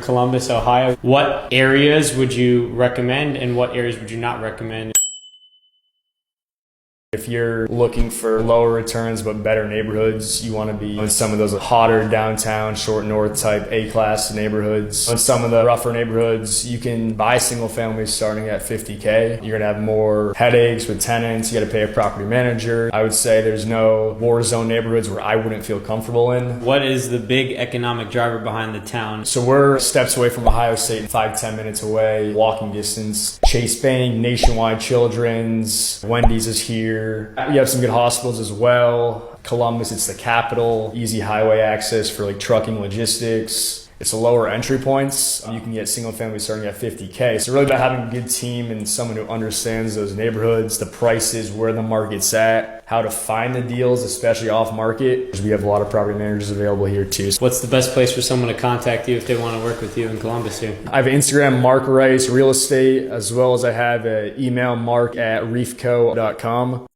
Columbus, Ohio. What areas would you recommend and what areas would you not recommend? If you're looking for lower returns but better neighborhoods, you want to be in some of those hotter downtown, short north type A-class neighborhoods. In some of the rougher neighborhoods, you can buy single families starting at $50K. You're going to have more headaches with tenants. You got to pay a property manager. I would say there's no war zone neighborhoods where I wouldn't feel comfortable in. What is the big economic driver behind the town? So we're steps away from Ohio State, 5-10 minutes away, walking distance. Chase Bank, Nationwide Children's, Wendy's is here. You have some good hospitals as well. Columbus, it's the capital. Easy highway access for like trucking logistics. It's a lower entry points. You can get single family starting at $50K. So really about having a good team and someone who understands those neighborhoods, the prices, where the market's at, how to find the deals, especially off market. We have a lot of property managers available here too. What's the best place for someone to contact you if they want to work with you in Columbus here? I have Instagram, Marc Rice Real Estate, as well as I have an email, marc@reefco.com.